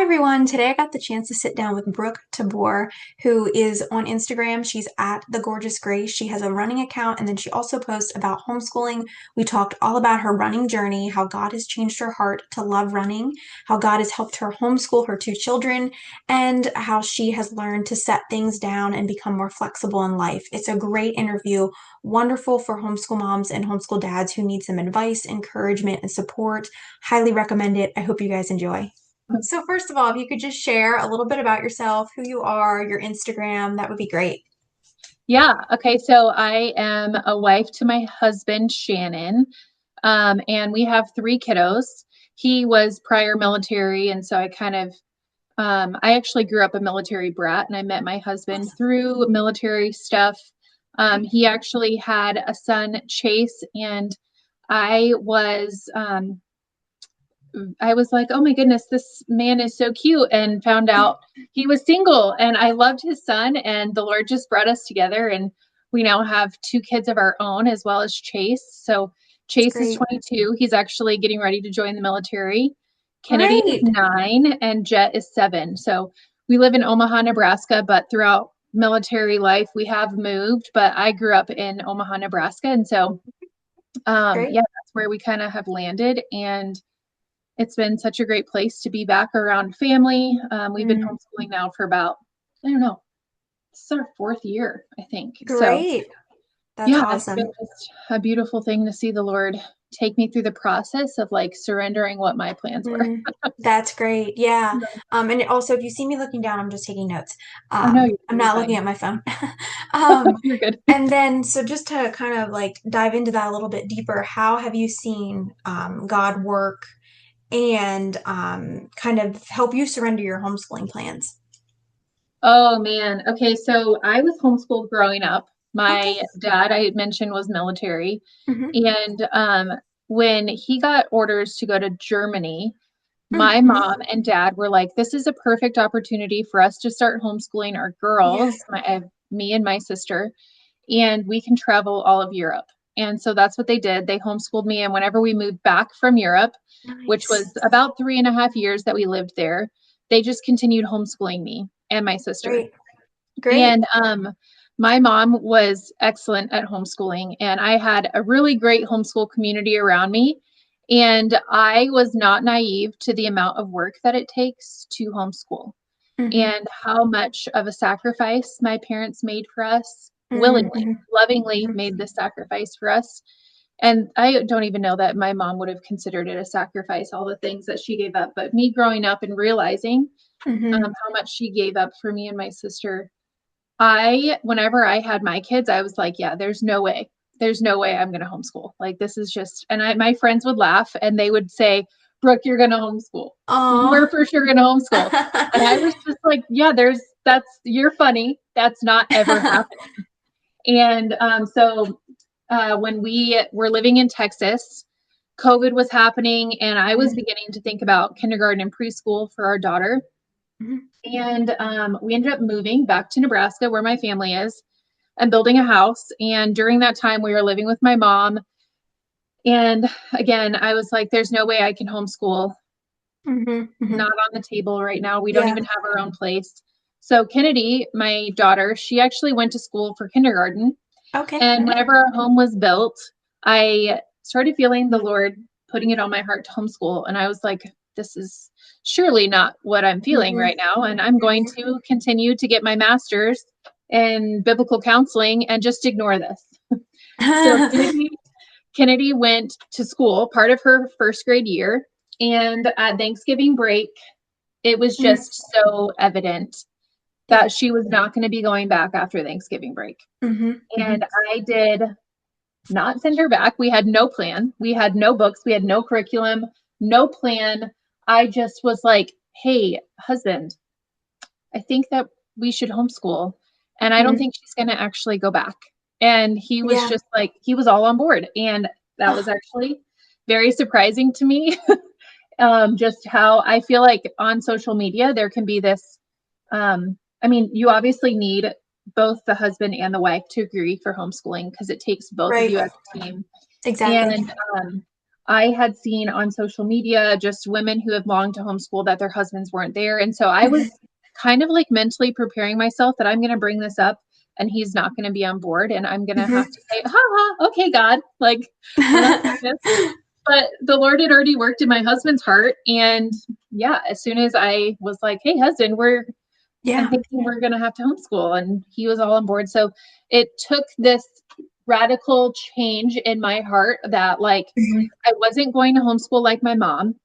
everyone. Today I got the chance to sit down with Brooke Tabor, who is on Instagram. She's at The Gorgeous Grace. She has a running account and then she also posts about homeschooling. We talked all about her running journey, how God has changed her heart to love running, how God has helped her homeschool her two children, and how she has learned to set things down and become more flexible in life. It's a great interview, wonderful for homeschool moms and homeschool dads who need some advice, encouragement, and support. Highly recommend it. I hope you guys enjoy. So first of all, if you could just share a little bit about yourself, who you are, your Instagram, that would be great. Yeah. Okay. So I am a wife to my husband, Shannon, and we have three kiddos. He was prior military, and so I actually grew up a military brat, and I met my husband Awesome. through military stuff. He actually had a son, Chase, and I was um, I was like, oh my goodness, this man is so cute, and found out he was single, and I loved his son, and the Lord just brought us together, and we now have two kids of our own as well as Chase. So It's Chase is great. 22. He's actually getting ready to join the military. Kennedy is Great. 9 and Jet is 7. So we live in Omaha, Nebraska, but throughout military life, we have moved, but I grew up in Omaha, Nebraska. And so, Great. yeah, that's where we kind of have landed. And it's been such a great place to be back around family. We've been Mm, homeschooling now for about, I don't know, this is our fourth year, I think. So, great. That's yeah, it's been awesome. just a beautiful thing to see the Lord take me through the process of like surrendering what my plans were. Mm, that's great. Yeah. And also, if you see me looking down, I'm just taking notes. Oh, no, you're I'm totally not looking fine. at my phone. Um, You're good. and then, so just to kind of like dive into that a little bit deeper, how have you seen God work and kind of help you surrender your homeschooling plans? Oh, man. Okay, so I was homeschooled growing up. Okay. My dad, I had mentioned, was military. Hmm. And when he got orders to go to Germany, my Hmm. mom and dad were like, this is a perfect opportunity for us to start homeschooling our Yeah. girls, me and my sister, and we can travel all of Europe. And so that's what they did. They homeschooled me. And whenever we moved back from Europe, which Nice. was about 3.5 years that we lived there, they just continued homeschooling me and my sister. Great. Great. And my mom was excellent at homeschooling, and I had a really great homeschool community around me. And I was not naive to the amount of work that it takes to homeschool Hmm. and how much of a sacrifice my parents made for us willingly, Hmm. lovingly made this sacrifice for us. And I don't even know that my mom would have considered it a sacrifice, all the things that she gave up. But me growing up and realizing Hmm. how much she gave up for me and my sister, whenever I had my kids, I was like, yeah, there's no way. There's no way I'm going to homeschool. Like, this is just, and my friends would laugh and they would say, Brooke, you're going to homeschool. Oh. We're for sure going to homeschool. And I was just like, yeah, you're funny. That's not ever happened. And when we were living in Texas, COVID was happening and I was beginning to think about kindergarten and preschool for our daughter. Mhm. And we ended up moving back to Nebraska, where my family is, and building a house. And during that time, we were living with my mom. And again, I was like, there's no way I can homeschool. Mhm. Not Mhm. on the table right now. We don't Yeah. even have our own place. So, Kennedy, my daughter, she actually went to school for kindergarten. Okay. And whenever our home was built, I started feeling the Lord putting it on my heart to homeschool. And I was like, this is surely not what I'm feeling Mhm. right now. And I'm going Mhm. to continue to get my master's in biblical counseling and just ignore this. So Kennedy went to school part of her first grade year. And at Thanksgiving break, it was Mhm. just so evident Yeah. that she was not going to be going back after Thanksgiving break. Mhm. And Mhm. I did not send her back. We had no plan. We had no books. We had no curriculum, no plan. I just was like, hey, husband, I think that we should homeschool. And I don't Mhm. think she's going to actually go back. And he was Yeah. just like, he was all on board. And that was Oh, actually very surprising to me. Just how I feel like on social media, there can be this. I mean, you obviously need both the husband and the wife to agree for homeschooling because it takes both of right. you as a team. Exactly. And I had seen on social media just women who have longed to homeschool that their husbands weren't there. And so I was kind of like mentally preparing myself that I'm going to bring this up and he's not going to be on board. And I'm going to have Mhm. to say, ha ha, okay, God, like I'm not doing this. But the Lord had already worked in my husband's heart. And yeah, as soon as I was like, hey, husband, I'm Yeah. thinking we're going to have to homeschool. And he was all on board. So it took this radical change in my heart that like Mhm. I wasn't going to homeschool like my mom.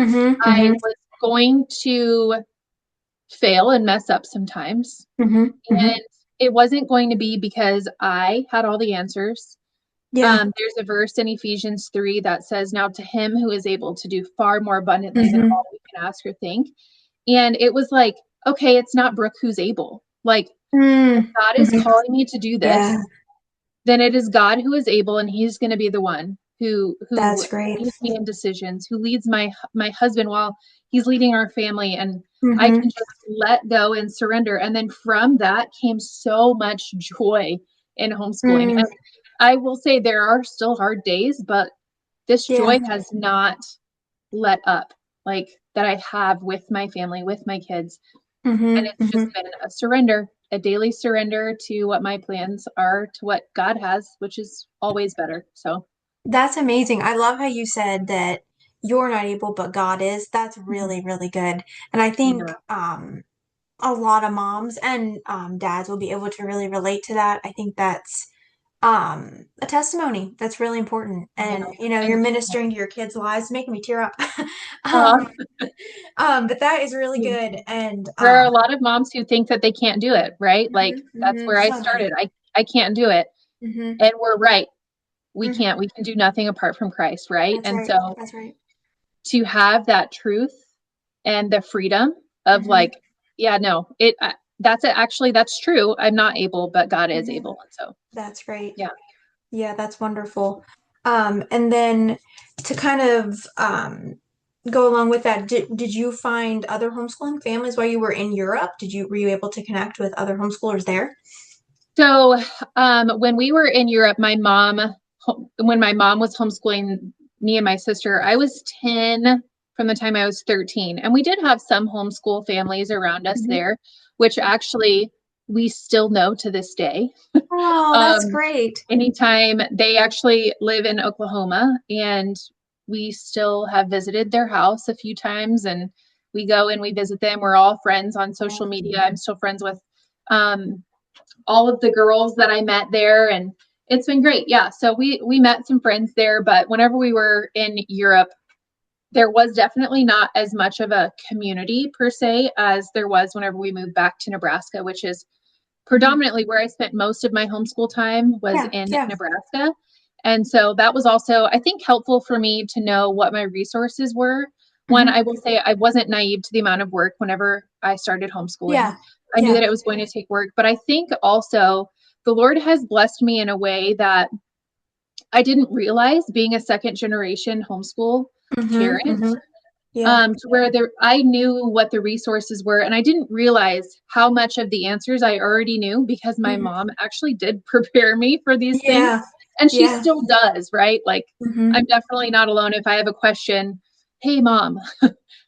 Mhm. I Mhm. was going to fail and mess up sometimes. Mhm. And Mhm. it wasn't going to be because I had all the answers. Yeah. There's a verse in Ephesians 3 that says, now to him who is able to do far more abundantly than Mhm. all we can ask or think. And it was like, okay, it's not Brooke who's able. Like, if Mm. God is Mhm. calling me to do Yeah, this, then it is God who is able, and He's going to be the one who that's great. leads me in decisions, who leads my husband while He's leading our family, and I Mhm. can just let go and surrender. And then from that came so much joy in homeschooling. Mm. And I will say there are still hard days, but this Yeah. joy has not let up, like that I have with my family, with my kids. And Mhm. it's just Mhm. been a surrender, a daily surrender to what my plans are, to what God has, which is always better. So, That's amazing. I love how you said that you're not able, but God is. That's mhm. really, really good. And I think Yeah, a lot of moms and dads will be able to really relate to that. I think that's a testimony that's really important. yeah. And you know, And you're ministering to your kids' lives, making me tear up. uh, um, but that is really good. And there are a lot of moms who think that they can't do it, right? Like mhm, that's mhm, where I so many. started. I can't do it. Hmm. And we're right. We Hmm. can't. We can do nothing apart from Christ, right? That's And right. so That's right. to have that truth and the freedom of Hmm. like, yeah, no, that's it. Actually, that's true. I'm not able, but God is Hmm. able. And so, That's great. yeah. Yeah, that's wonderful. And then to kind of go along with that, did you find other homeschooling families while you were in Europe? Were you able to connect with other homeschoolers there? So, when we were in Europe, when my mom was homeschooling me and my sister, I was 10 from the time I was 13. And we did have some homeschool families around us Hmm. there, which actually we still know to this day. Oh, that's Um, great. Anytime they actually live in Oklahoma, and we still have visited their house a few times, and we go and we visit them. We're all friends on social media. I'm still friends with um, all of the girls that I met there, and it's been great. Yeah, so we met some friends there, but whenever we were in Europe, there was definitely not as much of a community per se as there was whenever we moved back to Nebraska, which is Hmm. predominantly where I spent most of my homeschool time was Yeah, in yeah. Nebraska. And so that was also, I think, helpful for me to know what my resources were. One, Hmm. I will say I wasn't naive to the amount of work whenever I started homeschooling. Yeah, I knew yeah. that it was going to take work, but I think also the Lord has blessed me in a way that I didn't realize being a second generation homeschool Hmm. parent, Hmm. Yeah. to where I knew what the resources were, and I didn't realize how much of the answers I already knew because my Hmm. mom actually did prepare me for these things, Yeah, and she yeah. still does, right? Like, I'm Hmm. definitely not alone if I have a question. Hey, mom,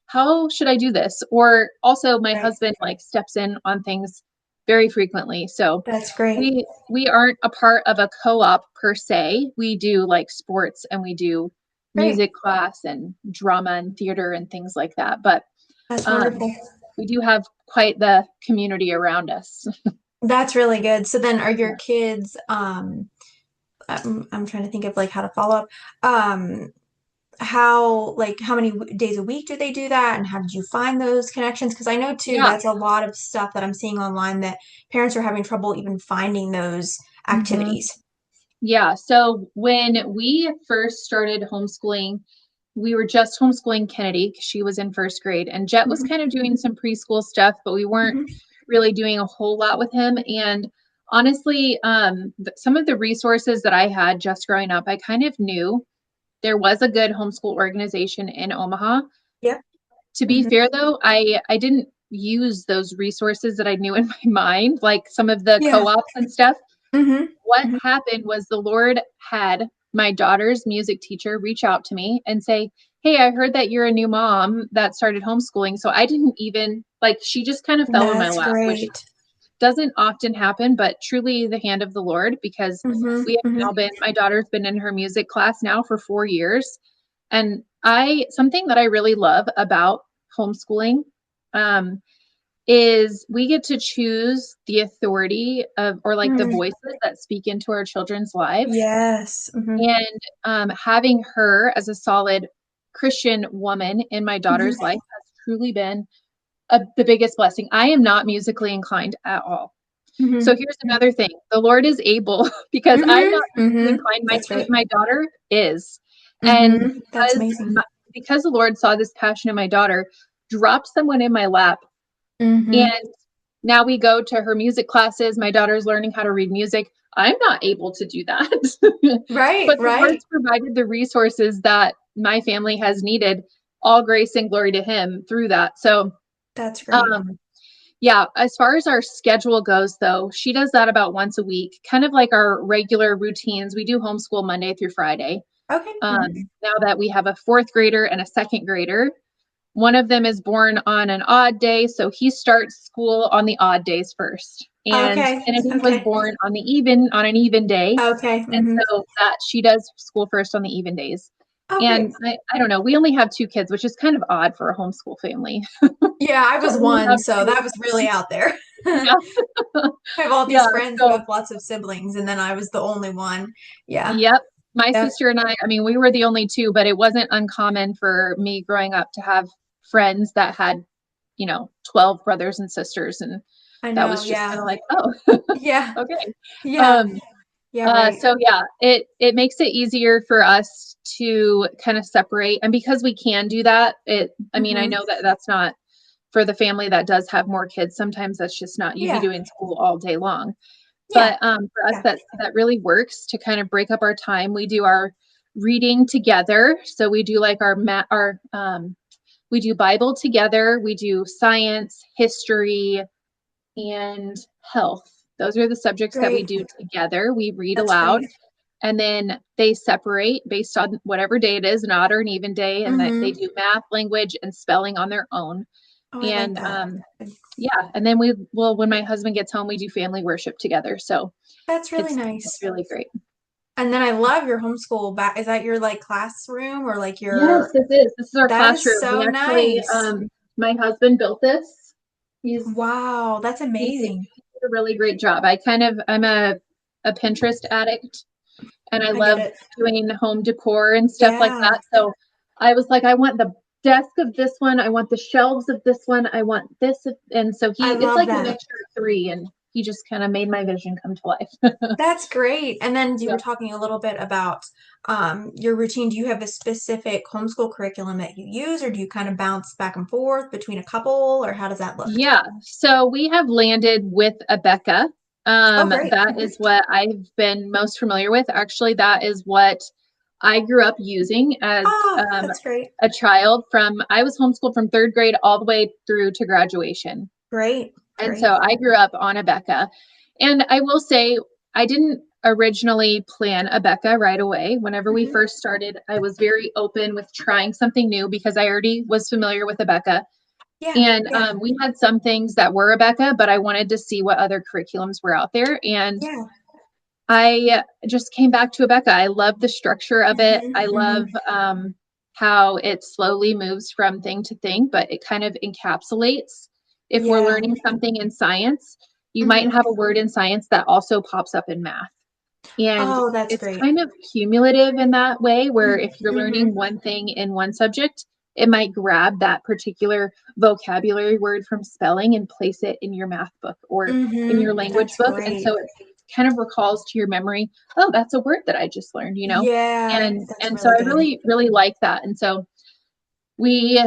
how should I do this? Or also, my Right. husband like steps in on things very frequently. So That's great. we aren't a part of a co-op per se. We do like sports and we do Great. music class and drama and theater and things like that. But That's um, wonderful. we do have quite the community around us. That's really good. So then are your Yeah. kids, I'm trying to think of like how to follow up. Um, how many days a week do they do that? And how did you find those connections? Because I know too, Yeah. that's a lot of stuff that I'm seeing online that parents are having trouble even finding those Mhm. activities. Yeah. So when we first started homeschooling, we were just homeschooling Kennedy because she was in first grade, and Jet was Hmm. kind of doing some preschool stuff, but we weren't Hmm. really doing a whole lot with him. And honestly, some of the resources that I had just growing up, I kind of knew there was a good homeschool organization in Omaha. Yep. To be Hmm. fair though, I didn't use those resources that I knew in my mind, like some of the Yeah. co-ops and stuff. Hmm. What Hmm. happened was the Lord had my daughter's music teacher reach out to me and say, "Hey, I heard that you're a new mom that started homeschooling." So I didn't even like, she just kind of fell in my That's lap, which great. doesn't often happen, but truly the hand of the Lord, because Mm-hmm. we have now Mm-hmm. been, my daughter's been in her music class now for 4 years. And something that I really love about homeschooling, um, is we get to choose the authority of, or like the Mm. voices that speak into our children's lives. Yes. Mm-hmm. And having her as a solid Christian woman in my daughter's Mm-hmm. life has truly been the biggest blessing. I am not musically inclined at all. Mm-hmm. So here's another thing. The Lord is able because I'm not Mm-hmm. musically Mm-hmm. inclined. That's right. My daughter is. And Mm-hmm. That's amazing. because the Lord saw this passion in my daughter, dropped someone in my lap, Mm-hmm. and now we go to her music classes. My daughter's learning how to read music. I'm not able to do that. Right, But the right. Lord's provided the resources that my family has needed. All grace and glory to him through that. So, That's great. um, yeah, as far as our schedule goes, though, she does that about once a week, kind of like our regular routines. We do homeschool Monday through Friday. Okay. Mm-hmm. Now that we have a fourth grader and a second grader, one of them is born on an odd day, so he starts school on the odd days first. And Okay. Kennedy was Okay. born on an even day, Okay. and Mm-hmm. so that she does school first on the even days. Oh, great. And I don't know, we only have two kids, which is kind of odd for a homeschool family. Yeah, I To was only one, have so two. that was really out there. Yeah. I have all Yeah. these friends who So, have lots of siblings, and then I was the only one. Yeah. yep. My Yep. sister and I mean, we were the only two, but it wasn't uncommon for me growing up to have friends that had, 12 brothers and sisters. And I that know. was just Yeah. kind of like, oh, Yeah. okay. Yeah. Um, Yeah. Right. so yeah, it makes it easier for us to kind of separate. And because we can do that, I mean, I Mm-hmm. know that that's not for the family that does have more kids. Sometimes that's just not, you'd be Yeah. doing school all day long. Yeah. But for us, Yeah. that really works to kind of break up our time. We do our reading together. So we do like we do Bible together. We do science, history, and health. Those are the subjects that we Great. do together. We read That's aloud, great. and then they separate based on whatever day it is, an odd or an even day, and that they Mm-hmm. do math, language, and spelling on their own. Oh, I like And that. yeah, and then when my husband gets home, we do family worship together. So That's really it's nice. really great. And then I love your homeschool back. Is that your like classroom or like Yes, your, this is. This is our that is classroom. We so actually, nice. my husband built this. He's Wow, that's he amazing. did a really great job. I'm a Pinterest addict, and I I get love it. doing home decor and stuff like Yeah, that. So I was like, I want the desk of this one. I want the shelves of this one. I want this. And so I it's love like a that. mixture of three, and he just kind of made my vision come to life. That's great. And then you Yeah. were talking a little bit about your routine. Do you have a specific homeschool curriculum that you use, or do you kind of bounce back and forth between a couple, or how does that look? Yeah, so we have landed with Abeka. Oh, great. That is what I've been most familiar with. Actually, that is what I grew up using as Oh, that's great. a child. I was homeschooled from third grade all the way through to graduation. Great. And so Great. I grew up on Abeka. And I will say, I didn't originally plan Abeka right away. Whenever we Hmm. first started, I was very open with trying something new because I already was familiar with Abeka. Yeah. And Yeah. we had some things that were Rebecca, but I wanted to see what other curriculums were out there. And Yeah. I just came back to Rebecca. I love the structure of it. Hmm. I Hmm. love how it slowly moves from thing to thing, but it kind of encapsulates. If we're Yeah. learning something in science, you might Hmm. have a word in science that also pops up in math. And Oh, that's it's great. kind of cumulative in that way, where if you're Hmm. learning one thing in one subject, it might grab that particular vocabulary word from spelling and place it in your math book or in Hmm. your language That's book. And great. so it kind of recalls to your memory, oh, that's a word that I just learned, Yeah, And that's so really I good. really, really like that. And so we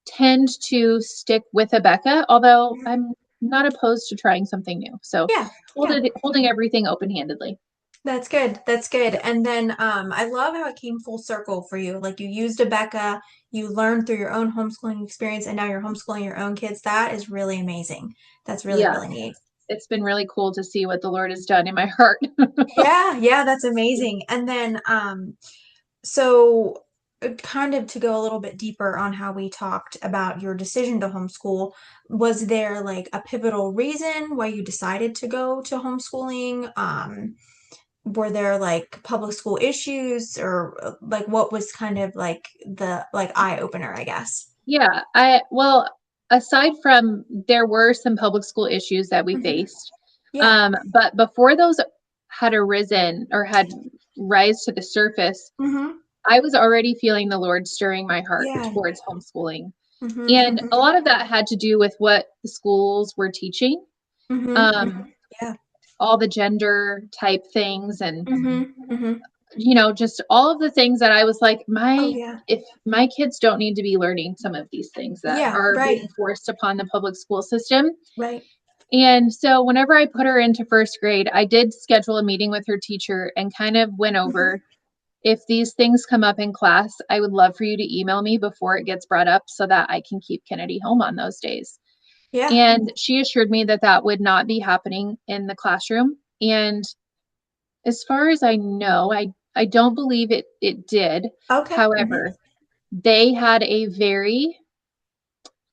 tend to stick with Abeka, although I'm not opposed to trying something new. So Yeah, yeah. holding everything open-handedly. That's good. That's good. And then I love how it came full circle for you. Like you used a Becca, you learned through your own homeschooling experience, and now you're homeschooling your own kids. That is really amazing. That's really, Yeah. really neat. it's been really cool to see what the Lord has done in my heart. Yeah, yeah, that's amazing. And then so kind of to go a little bit deeper on how we talked about your decision to homeschool, was there like a pivotal reason why you decided to go to homeschooling? Were there like public school issues or like what was kind of like the like eye opener, I guess? Yeah, well, aside from there were some public school issues that we Hmm. faced, Yeah. but before those had arisen or had rise to the surface, Hmm. I was already feeling the Lord stirring my heart Yeah. towards homeschooling. Hmm. And Hmm. a lot of that had to do with what the schools were teaching, Hmm. um, Yeah. all the gender type things and Hmm. Hmm. just all of the things that I was like, Oh yeah. if my kids don't need to be learning some of these things that Yeah, are right. being forced upon the public school system. Right. And so whenever I put her into first grade, I did schedule a meeting with her teacher and kind of went Hmm. over, if these things come up in class, I would love for you to email me before it gets brought up so that I can keep Kennedy home on those days. Yeah. And she assured me that that would not be happening in the classroom. And as far as I know, I don't believe it did. Okay. Hmm. However, they had a very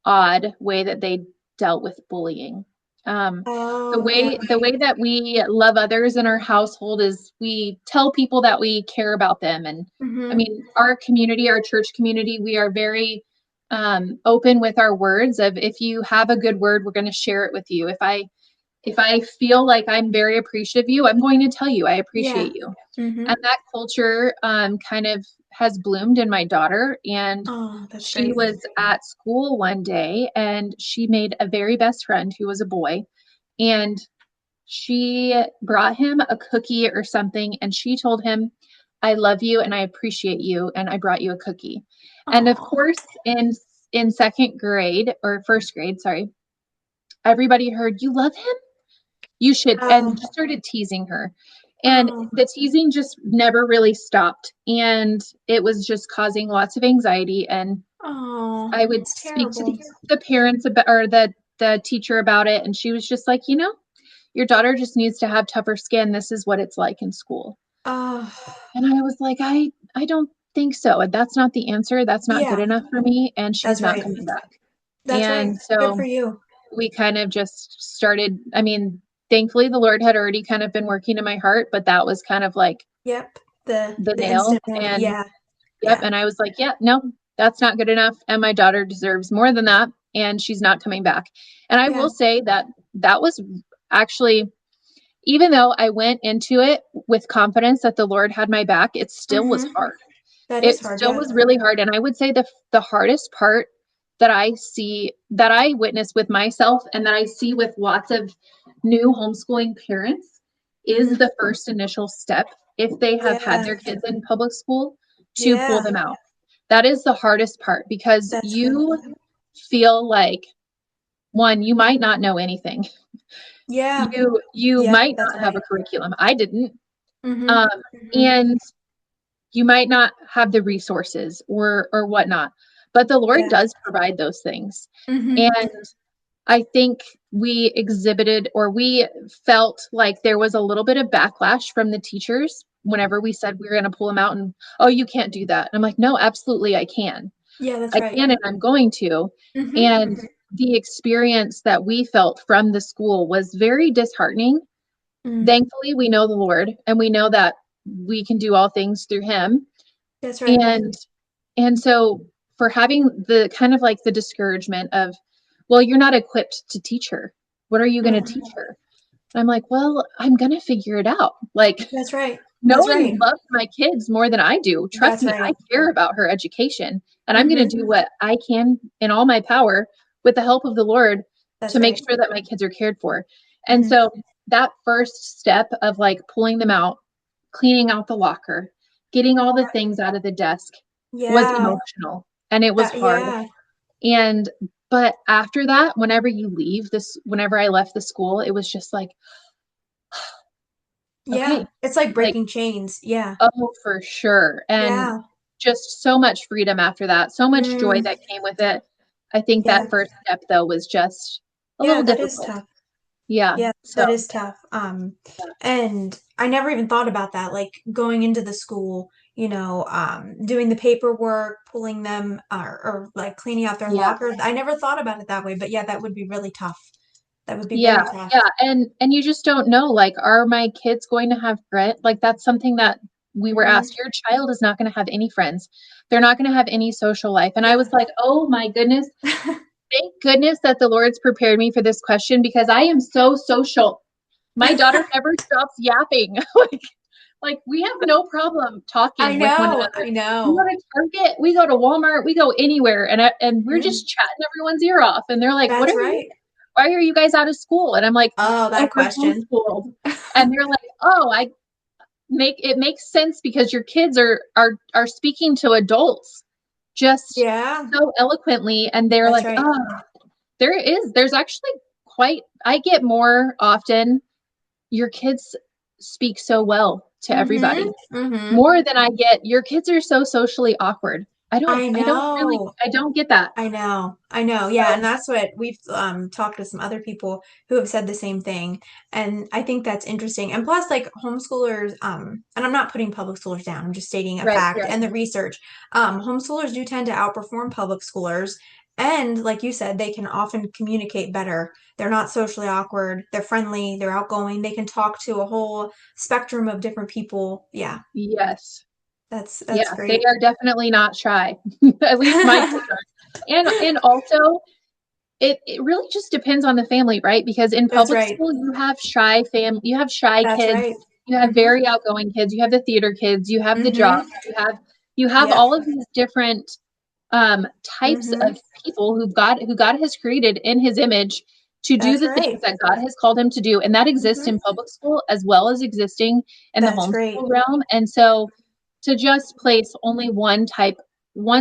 odd way that they dealt with bullying. Um, the Oh yeah. way that we love others in our household is we tell people that we care about them. And I Hmm. mean, our community, our church community, we are very open with our words of, if you have a good word, we're going to share it with you. If I feel like I'm very appreciative of you, I'm going to tell you I Yeah. appreciate you. Hmm. And that culture kind of has bloomed in my daughter. And Oh, that's she great. was at school one day and she made a very best friend who was a boy. And she brought him a cookie or something. And she told him, I love you and I appreciate you. And I brought you a cookie. And of Oh. course, in second grade or first grade, sorry, everybody heard, you love him? You should, and Oh. just started teasing her. And Oh. the teasing just never really stopped. And it was just causing lots of anxiety. And Oh. I would It's speak to terrible. the parents about, or the teacher about it. And she was just like, your daughter just needs to have tougher skin. This is what it's like in school. Oh. And I was like, I don't think so. And that's not the answer. That's not good Yeah, enough for me. And she's that's not right. coming back. That's right. And Good for so you. we kind of just started. I mean, thankfully the Lord had already kind of been working in my heart, but that was kind of like Yep. The the the nail. instant moment. And Yeah. yep. Yeah. And I was like, yeah, no, that's not good enough. And my daughter deserves more than that. And she's not coming back. And I Yeah. will say that that was actually, even though I went into it with confidence that the Lord had my back, it still was Mm-hmm. hard. That is It hard. still Yeah. was really hard. And I would say the hardest part that I see, that I witness with myself and that I see with lots of new homeschooling parents, is Mm-hmm. the first initial step, if they have had Yeah. their kids in public school, to pull Yeah. them out. That is the hardest part because That's good. you feel like, one, you might not know anything. Yeah. You Yep. might That's not have a right. curriculum. I didn't. Mm-hmm. Um, Mm-hmm. and you might not have the resources or whatnot, but the Lord Yeah. does provide those things. Mm-hmm. And I think we exhibited, or we felt like there was a little bit of backlash from the teachers whenever we said we were going to pull them out and, oh, you can't do that. And I'm like, no, absolutely I can. Yeah, that's I right. can and I'm going to. Mm-hmm. And the experience that we felt from the school was very disheartening. Mm. Thankfully, we know the Lord and we know that we can do all things through him. That's right. And so for having the kind of like the discouragement of, well, you're not equipped to teach her. What are you going to Mm. teach her? And I'm like, well, I'm going to figure it out. Like, That's right. no That's one right. loves my kids more than I do. Trust That's me, I right. care about her education and I'm going Mm-hmm. to do what I can in all my power with the help of the Lord That's to make right. sure that my kids are cared for. And Mm-hmm. so that first step of like pulling them out, cleaning out the locker, getting all the things out of the desk was Yeah. emotional and it was That, hard. yeah. And but after that, whenever I left the school, it was just like, Yeah. okay, It's like like, breaking chains. Yeah. oh, for sure. And Yeah. just so much freedom after that, so much joy Mm. that came with it. I think Yeah. that first step though was just a Yeah, little that is difficult. tough. Yeah. Yeah, So that is tough. And I never even thought about that, like going into the school, doing the paperwork, pulling them, or like cleaning out their yeah. lockers. I never thought about it that way, but yeah, that would be really tough. That would be Yeah, very tough. yeah, and you just don't know, like, are my kids going to have grit? Like, that's something that we were Hmm. asked. Your child is not going to have any friends. They're not going to have any social life. And I was Yeah. like, oh my goodness, thank goodness that the Lord's prepared me for this question because I am so social. My daughter never stops yapping. Like we have no problem I talking with one know, another. I We go know. to Target, we go to Walmart, we go anywhere, and we're Yeah, just chatting everyone's ear off. And they're like, "What that's are you? right. Why are you guys out of school?" And I'm like, Oh, "Oh, that we're question. homeschooled." And they're like, "Oh, I make it makes sense because your kids are speaking to adults just Yeah, so eloquently." And they're that's like, right. "Oh, there's actually quite. I get more often. Your kids speak so well to Mm-hmm. everybody." Mm-hmm. More than I get, your kids are so socially awkward. I know. I don't get that. I know. I know. Yeah, and So, that's what we've talked to some other people who have said the same thing. And I think that's interesting. And plus like homeschoolers and I'm not putting public schoolers down. I'm just stating a right, fact right. and the research. Homeschoolers do tend to outperform public schoolers. And like you said, they can often communicate better. They're not socially awkward. They're friendly. They're outgoing. They can talk to a whole spectrum of different people. Yeah, Yes. that's Yeah, they great. are definitely not shy. At least my kids are. And also it really just depends on the family, right? Because in That's public right. school you have shy That's kids, right. you have Mm-hmm. very outgoing kids, you have the theater kids, you have the Mm-hmm. jocks, you have Yep. all of these different types Mm-hmm. of people who God has created in his image to do That's the things right. that God has called him to do. And that exists Mm-hmm. in public school as well as existing in the That's great. homeschool realm. And so to just place only one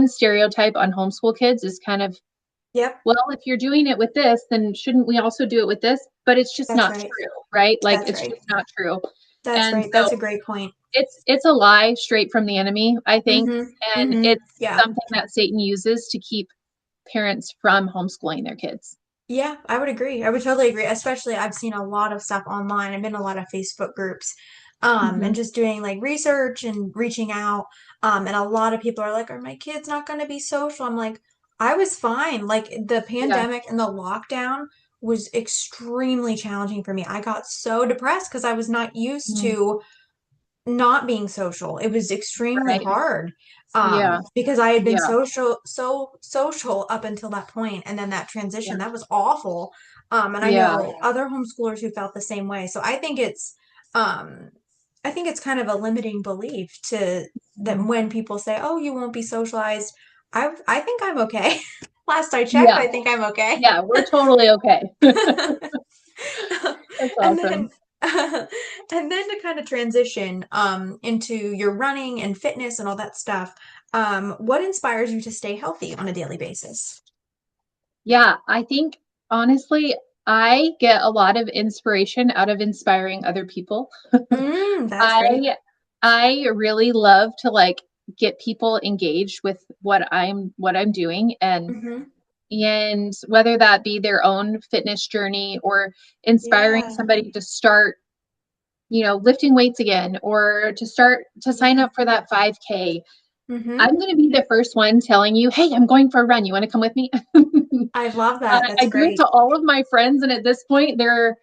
stereotype on homeschool kids is kind of, Yep. well, if you're doing it with this, then shouldn't we also do it with this? But it's just That's not right. true, right? Like That's it's right. just not true. That's And right. so That's a great point. it's a lie straight from the enemy, I think, Mm-hmm. and Mm-hmm. it's Yeah. something that Satan uses to keep parents from homeschooling their kids. Yeah, I would agree. I would totally agree. Especially I've seen a lot of stuff online. I'm in a lot of Facebook groups, Hmm. and just doing like research and reaching out. And a lot of people are like, "Are my kids not going to be social?" I'm like, I was fine. Like the Yeah. pandemic and the lockdown was extremely challenging for me. I got so depressed because I was not used Mm, to not being social. It was extremely right. hard Yeah. because I had been Yeah. so social up until that point, and then that transition Yeah. that was awful. And I Yeah. know other homeschoolers who felt the same way. So um, I think it's kind of a limiting belief to that Mhm. when people say, "Oh, you won't be socialized," I think I'm okay. Last I checked, Yeah. I think I'm okay. Yeah. We're totally okay. That's And awesome. then and then to kind of transition into your running and fitness and all that stuff, what inspires you to stay healthy on a daily basis? Yeah. I think honestly, I get a lot of inspiration out of inspiring other people. That's great. I I really love to like get people engaged with what I'm doing Hmm. and whether that be their own fitness journey or inspiring Yeah. somebody to start, lifting weights again or to sign Yeah. up for that 5K. Hmm. I'm going to be the first one telling you, "Hey, I'm going for a run. You want to come with me?" I love that. I That's do it great. to all of my friends, and at this point, they're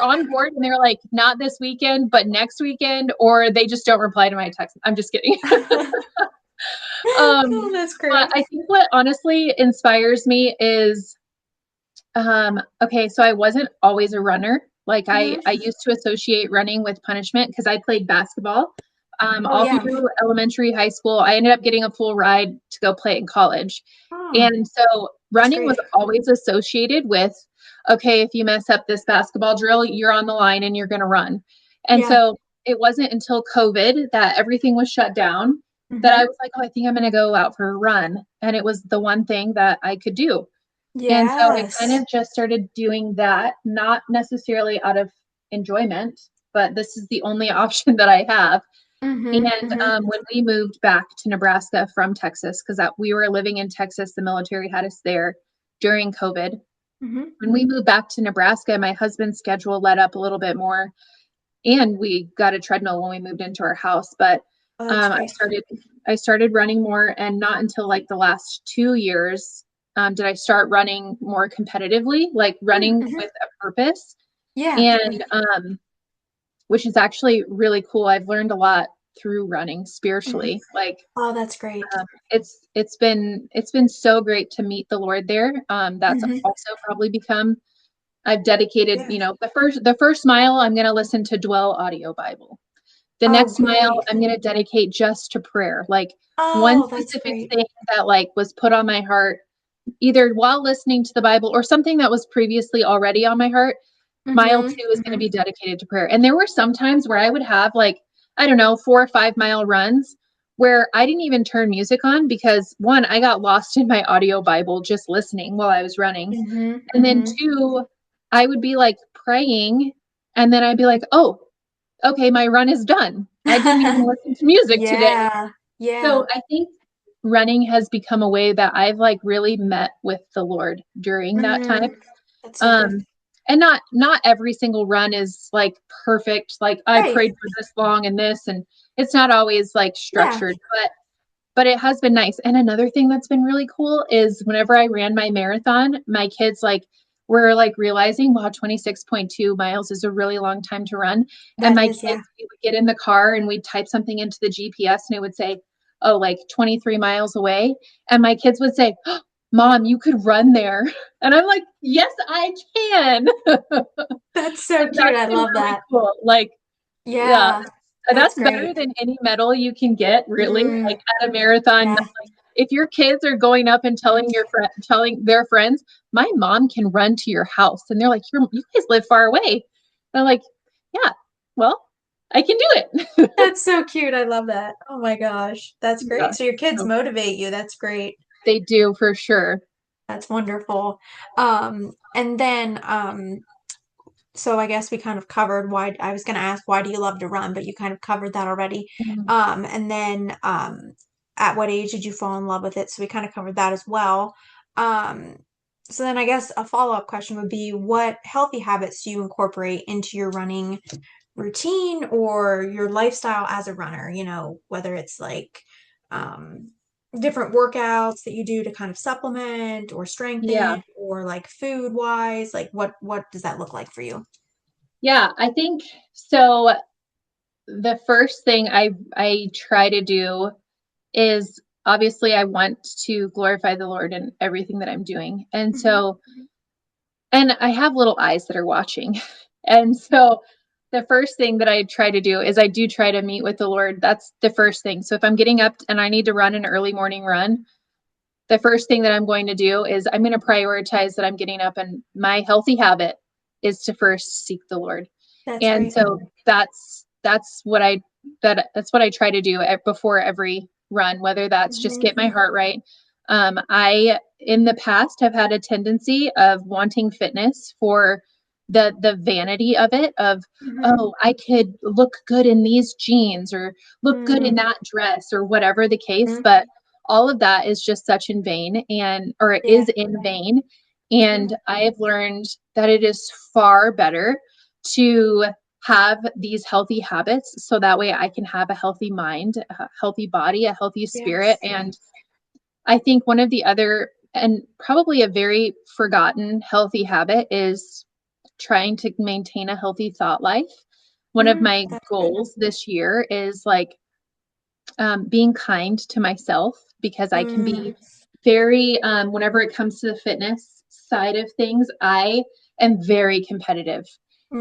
on board and they're like, "Not this weekend, but next weekend," or they just don't reply to my text. I'm just kidding. Oh, um, that's but great. I think what honestly inspires me is, okay, so I wasn't always a runner. Like Hmm. I used to associate running with punishment because I played basketball Oh all yeah. through elementary, high school. I ended up getting a full ride to go play in college. Oh, And so that's running was great. always associated with, okay, if you mess up this basketball drill, you're on the line and you're going to run. And Yeah. so it wasn't until COVID that everything was shut down that I Hmm. was like, oh, I think I'm going to go out for a run. And it was the one thing that I could do. And so I kind Yes. of just started doing that, not necessarily out of enjoyment, but this is the only option that I have. Hmm. And Hmm. when we moved back to Nebraska from Texas, because we were living in Texas, the military had us there during COVID. Hmm. When we moved back to Nebraska, my husband's schedule let up a little bit more, and we got a treadmill when we moved into our house. But Oh, that's um, I great. started I started running more, and not until like the last 2 years did I start running more competitively, like running Mm-hmm. with a purpose, Yeah. and which is actually really cool. I've learned a lot through running Hmm. spiritually. Like Oh, that's great. it's been so great to meet the Lord there. That's Hmm. also probably become I've dedicated, Yeah. the first mile I'm going to listen to Dwell audio Bible. The Oh, next mile great. I'm going to dedicate just to prayer. Like one Oh, that's specific great. thing that like was put on my heart either while listening to the Bible or something that was previously already on my heart. Mile Hmm. 2 is going to Hmm. be dedicated to prayer. And there were some times where I would have like, I don't know, 4 or 5 mile runs where I didn't even turn music on because one, I got lost in my audio Bible just listening while I was running. Hmm. And then Hmm. two, I would be like praying and then I'd be like, oh, okay, my run is done. I didn't even listen to music today. Yeah. Yeah. So I think running has become a way that I've like really met with the Lord during that time. Mm, that's so good. Um, and not every single run is like perfect. Like I Right. prayed for this long and this, and it's not always like Yeah. structured, but it has been nice. And another thing that's been really cool is whenever I ran my marathon, my kids like were like realizing, wow, 26.2 miles is a really long time to run. And That my is, kids, yeah. we would get in the car and we'd type something into the GPS and it would say, oh, like 23 miles away. And my kids would say, oh, Mom, you could run there. And I'm like, yes, I can. That's so And cute. that's I been love really that. cool. Like, yeah, Yeah. That's that's better great. than any medal you can get, really. Mm, Like at a marathon, yeah. like if your kids are going up and telling their friends, my mom can run to your house, and they're like, you guys live far away. And I'm like, yeah, well, I can do it. That's so cute. I love that. Oh my gosh. That's Yeah, great. So your kids so motivate you. That's great. they do for sure. That's wonderful. And then so I guess we kind of covered why I was going to ask why do you love to run, but you kind of covered that already. Mhm. And then at what age did you fall in love with it? So we kind of covered that as well. Um, so then I guess a follow-up question would be what healthy habits do you incorporate into your running routine or your lifestyle as a runner? You know, whether it's like um, different workouts that you do to kind of supplement or Yeah. strengthen or like food wise, like what does that look like for you? Yeah, I think so. The first thing I try to do is obviously I want to glorify the Lord in everything that I'm doing. And Hmm. so, and I have little eyes that are watching. And so the first thing that I try to do is I do try to meet with the Lord. That's the first thing. So if I'm getting up and I need to run an early morning run, the first thing that I'm going to do is I'm going to prioritize that I'm getting up, and my healthy habit is to first seek the Lord. That's And great. so that's what I try to do before every run, whether that's just Hmm. get my heart right. I in the past have had a tendency of wanting fitness for the vanity of it of, Hmm. oh, I could look good in these jeans or look good in Mm. that dress or whatever the case, Hmm. but all of that is just such in vain, and or it Yeah. is in vain. Hmm. And I have learned that it is far better to have these healthy habits so that way I can have a healthy mind, a healthy body, a healthy spirit. Yes. And I think one of the other and probably a very forgotten healthy habit is trying to maintain a healthy thought life. One of Mm, my that's good. goals this year is like being kind to myself because I can Mm, be very, whenever it comes to the fitness side of things, I am very competitive.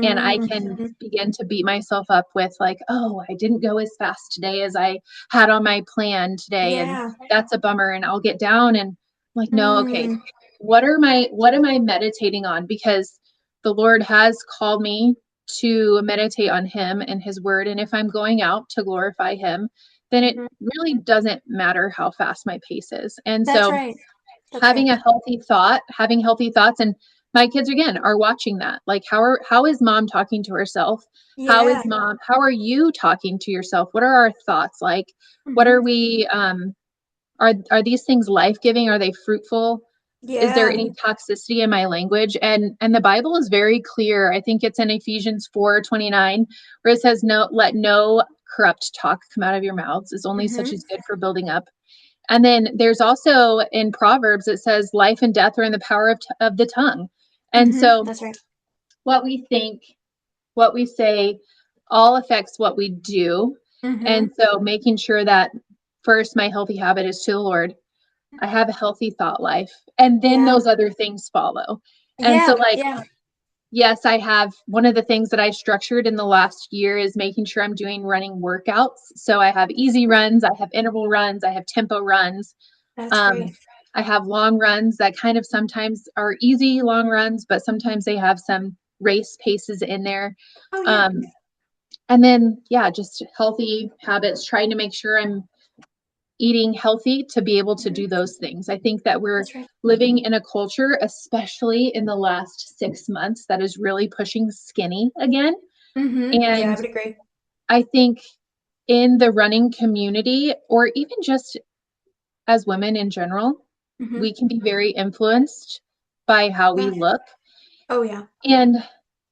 And I mm, can mhm. begin to beat myself up with, like, oh, I didn't go as fast today as I had on my plan today. And Yeah. that's a bummer. And I'll get down and like, no, okay, Mm, what am I meditating on? Because the Lord has called me to meditate on Him and His word. And if I'm going out to glorify Him, then it mhm. really doesn't matter how fast my pace is. And That's so right. That's having right. having healthy thoughts, and my kids again are watching that. Like how is mom talking to herself? Yeah. How are you talking to yourself? What are our thoughts like? What are Hmm. we are these things life-giving? Are they fruitful? Is there Yeah. any toxicity in my language? And the Bible is very clear. I think it's in Ephesians 4:29, where it says, no, let no corrupt talk come out of your mouths, is only such Mm-hmm. as good for building up. And then there's also in Proverbs, it says life and death are in the power of the tongue. And Mm-hmm. so That's right. what we think, what we say, all affects what we do. Mm-hmm. And so making sure that first, my healthy habit is to the Lord. I have a healthy thought life, and then Yeah. those other things follow. And so, Yeah. like, Yeah. yes, I have one of the things that I structured in the last year is making sure I'm doing running workouts. So I have easy runs, I have interval runs, I have tempo runs. That's Um, great. I have long runs that kind of sometimes are easy long runs, but sometimes they have some race paces in there. Oh yeah. Um, and then, yeah, just healthy habits, trying to make sure I'm eating healthy to be able to Mm-hmm. do those things. I think that we're That's right. living in a culture, especially in the last 6 months, that is really pushing skinny again. Mm-hmm. Yeah, I And would agree. I think in the running community, or even just as women in general, Mm-hmm. we can be very influenced by how we Yeah. look. Oh yeah. And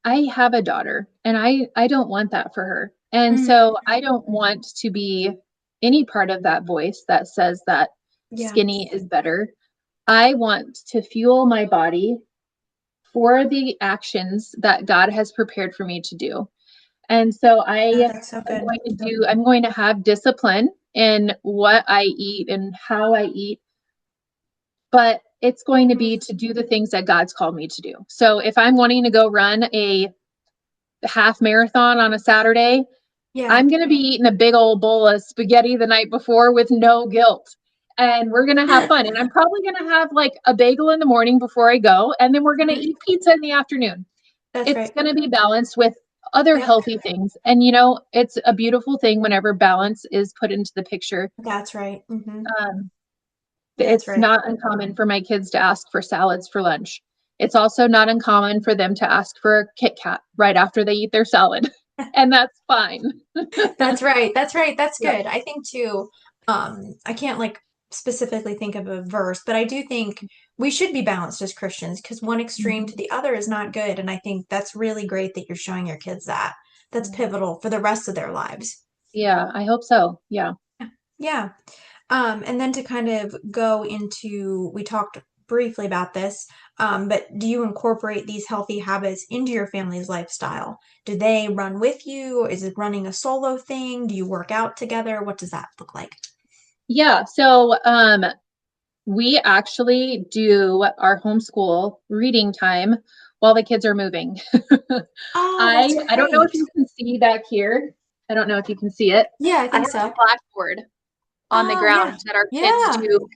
I have a daughter, and I don't want that for her. And Mm. so I don't want to be any part of that voice that says that Yeah. skinny is better. I want to fuel my body for the actions that God has prepared for me to do. And so Yeah, I that's so am good. going to I'm going to have discipline in what I eat and how I eat, but it's going to Mm. be to do the things that God's called me to do. So if I'm wanting to go run a half marathon on a Saturday, Yeah. I'm going to be eating a big old bowl of spaghetti the night before with no guilt. And we're going to have fun. And I'm probably going to have like a bagel in the morning before I go. And then we're going to Mhm. eat pizza in the afternoon. That's It's right. going to be balanced with other Yep. healthy things. And, it's a beautiful thing whenever balance is put into the picture. That's right. Mm-hmm. Um, That's it's right. not uncommon for my kids to ask for salads for lunch. It's also not uncommon for them to ask for a Kit Kat right after they eat their salad. And that's fine. That's right. That's right. That's Yeah. good. I think too, I can't like specifically think of a verse, but I do think we should be balanced as Christians because one extreme to Mhm. the other is not good. And I think that's really great that you're showing your kids that. That's pivotal for the rest of their lives. Yeah, I hope so. Yeah. Yeah. And then to kind of go into, we talked briefly about this, but do you incorporate these healthy habits into your family's lifestyle? Do they run with you? Is it running a solo thing? Do you work out together? What does that look like? Yeah. So we actually do our homeschool reading time while the kids are moving. Oh, I that's I don't know if great. you can see back here. I don't know if you can see it. Yeah, I I think have a so. blackboard on the Oh, yeah. ground that our kids Yeah, do.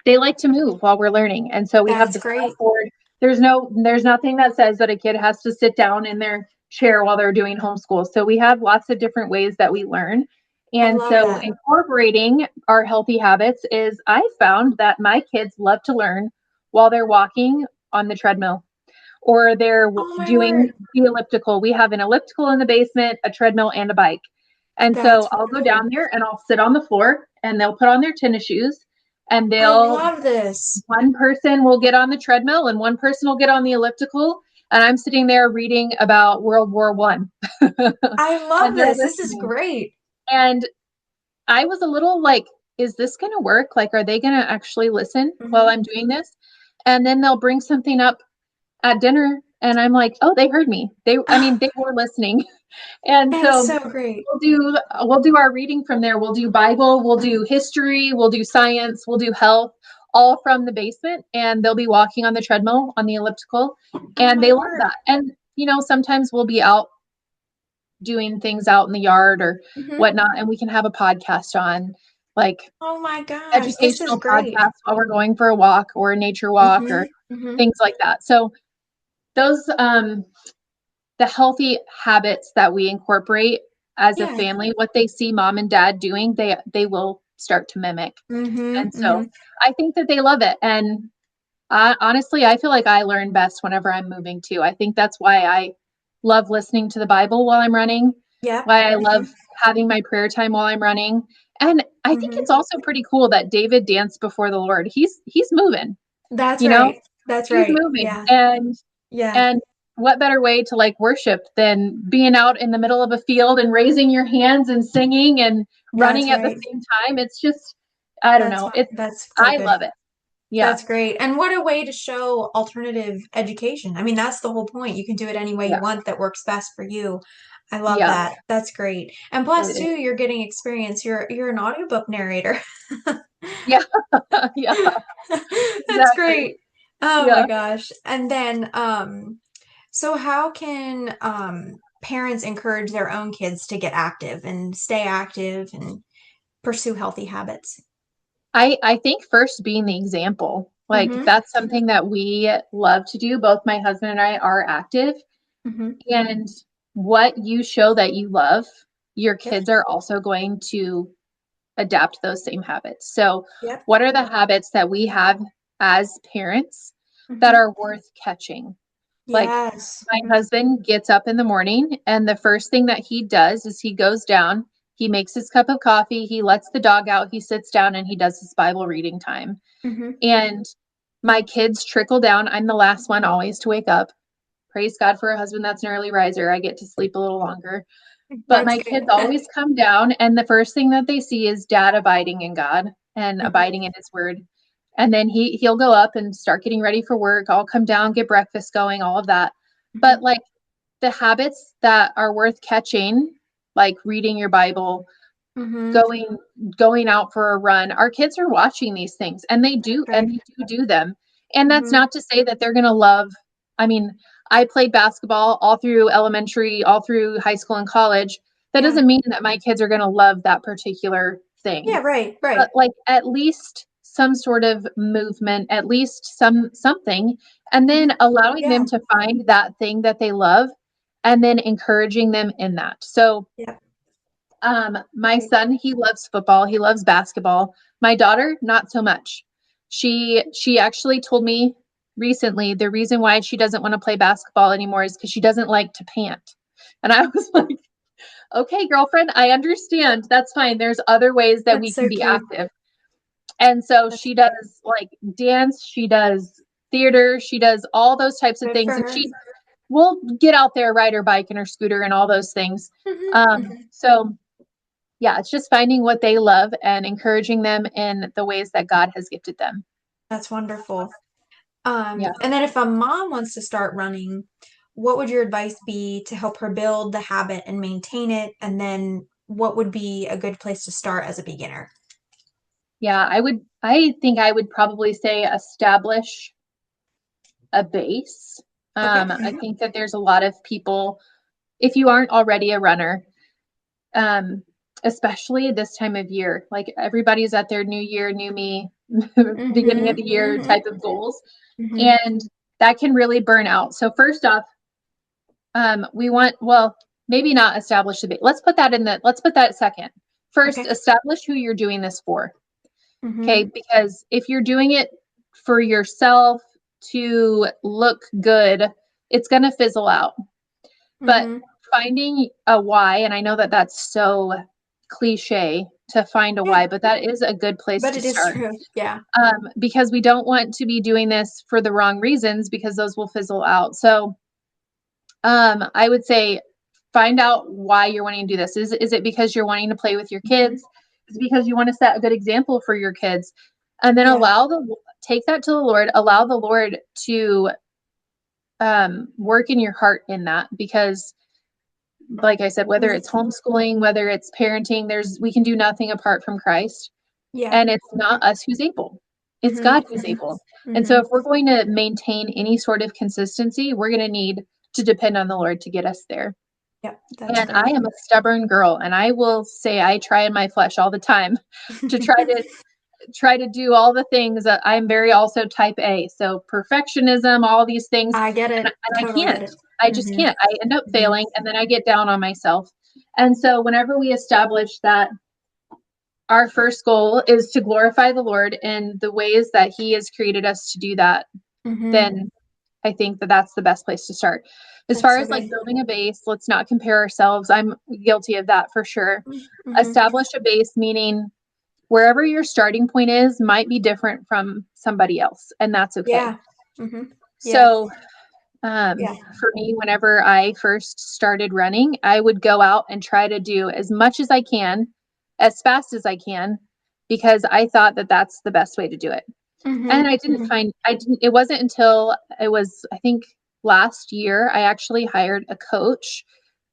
They like to move while we're learning. And so we have that's the great. blackboard. There's nothing that says that a kid has to sit down in their chair while they're doing homeschool. So we have lots of different ways that we learn. I And love so that. incorporating our healthy habits is I found that my kids love to learn while they're walking on the treadmill or they're Oh, my doing word. the elliptical. We have an elliptical in the basement, a treadmill, and a bike. And so That's I'll go wonderful. down there and I'll sit on the floor and they'll put on their tennis shoes and I they'll love this. one person will get on the treadmill and one person will get on the elliptical and I'm sitting there reading about World War I. I love And they're this. This is listening. great. And I was a little like, is this going to work? Like, are they going to actually listen while Hmm. I'm doing this? And then they'll bring something up at dinner and I'm like, oh, they heard me. They were listening. And That's so so great. we'll do our reading from there. We'll do Bible, we'll do history, we'll do science, we'll do health, all from the basement. And they'll be walking on the treadmill, on the elliptical, Oh, and my they love word. that. And sometimes we'll be out doing things out in the yard or Hmm. whatnot, and we can have a podcast on, like Oh my gosh, this is educational great. podcast while we're going for a walk or a nature walk Hmm. or Hmm. things like that. So those the healthy habits that we incorporate as a Yeah. family, what they see mom and dad doing, they will start to mimic. Hmm. And so Hmm. I think that they love it. And honestly, I feel like I learn best whenever I'm moving too. I think that's why I love listening to the Bible while I'm running, Yep. why I Hmm. love having my prayer time while I'm running. And I think Hmm. it's also pretty cool that David danced before the Lord. He's moving. That's you know, right. That's who's right. moving? Yeah. And Yeah. and what better way to like worship than being out in the middle of a field and raising your hands and singing and That's running at the right. same time? It's just, I don't know. That's so I good. love it. Yeah. That's great. And what a way to show alternative education. I mean, that's the whole point. You can do it any way you Yeah. want that works best for you. I love Yeah. that. That's great. And plus It too, is. you're getting experience. You're an audiobook narrator. Yeah. Yeah. That's Exactly. great. Oh my Yeah. gosh. And then so how can parents encourage their own kids to get active and stay active and pursue healthy habits? I think first being the example, like Mm-hmm. that's something that we love to do. Both my husband and I are active, Mm-hmm. and what you show that you love, your Yep. kids are also going to adapt those same habits. So, Yep. what are the habits that we have as parents that Mm-hmm. are worth catching? Like, Yes. my husband gets up in the morning, and the first thing that he does is he goes down, he makes his cup of coffee, he lets the dog out, he sits down, and he does his Bible reading time. Mm-hmm. And my kids trickle down. I'm the last one always to wake up. Praise God for a husband that's an early riser. I get to sleep a little longer. But That's my good. kids always come down, and the first thing that they see is dad abiding in God and Mm-hmm. abiding in his word. And then he'll go up and start getting ready for work. I'll come down, get breakfast going, all of that. Mm-hmm. But like the habits that are worth catching, like reading your Bible, Mm-hmm. going going out for a run, our kids are watching these things and they That's do right. do them. And that's Mm-hmm. not to say that they're going to love, I mean, I played basketball all through elementary, all through high school and college. That Yeah. doesn't mean that my kids are going to love that particular Yeah, thing. right, But right. like at least some sort of movement, at least something, and Mm-hmm. then allowing them Yeah. to find that thing that they love and then encouraging them in that. So Yep. my Right. son, he loves football, he loves basketball. My daughter, not so much. She actually told me recently the reason why she doesn't want to play basketball anymore is because she doesn't like to pant. And I was like, okay, girlfriend, I understand. That's fine. There's other ways that we That's can so be cute. active. And so That's she great. does like dance, she does theater, she does all those types of Good things. for And her. she will get out there, ride her bike and her scooter and all those things. Mm-hmm. Mm-hmm. So yeah, it's just finding what they love and encouraging them in the ways that God has gifted them. That's wonderful. Yeah. And then if a mom wants to start running, what would your advice be to help her build the habit and maintain it? And then what would be a good place to start as a beginner? Yeah, I think I would probably say establish a base. Okay. I think that there's a lot of people, if you aren't already a runner, um, especially this time of year, like everybody's at their new year, new me, beginning of Mm-hmm. the year Mm-hmm. type of goals. Mm-hmm. And that can really burn out. So first off, we want, well, maybe not establish the base. Let's put that second. First, Okay. establish who you're doing this for. Okay. Mm-hmm. Because if you're doing it for yourself to look good, it's going to fizzle out. But Mm-hmm. finding a why, and I know that that's so cliche to find a Yeah, why, but that is a good place but to it is start. true. Yeah. Because we don't want to be doing this for the wrong reasons because those will fizzle out. So I would say find out why you're wanting to do this. Is it because you're wanting to play with your Mm-hmm. kids? Is it because you want to set a good example for your kids? And then Yeah. take that to the Lord, allow the Lord to work in your heart in that because like I said, whether Mm-hmm. it's homeschooling, whether it's parenting, we can do nothing apart from Christ. Yeah. And it's not us who's able. It's Mm-hmm. God who's able. And so Mm-hmm. if we're going to maintain any sort of consistency, we're going to need to depend on the Lord to get us there. Yep. That's And I great. am a stubborn girl, and I will say I try in my flesh all the time to try to do all the things that I'm very also type A. So perfectionism, all these things, I get it. and I Totally get can't. it. I just Mm-hmm. can't. I end up Mm-hmm. failing, and then I get down on myself. And so whenever we establish that our first goal is to glorify the Lord in the ways that He has created us to do that, Mm-hmm. then I think that that's the best place to start. As That's far so as like good. building a base, let's not compare ourselves. I'm guilty of that for sure. Mm-hmm. Establish a base, meaning wherever your starting point is might be different from somebody else, and that's okay. Yeah. Hmm. Yeah. So, Yeah. for me, whenever I first started running, I would go out and try to do as much as I can, as fast as I can, because I thought that that's the best way to do it. And Hmm. Hmm. it wasn't until it was, I think last year, I actually hired a coach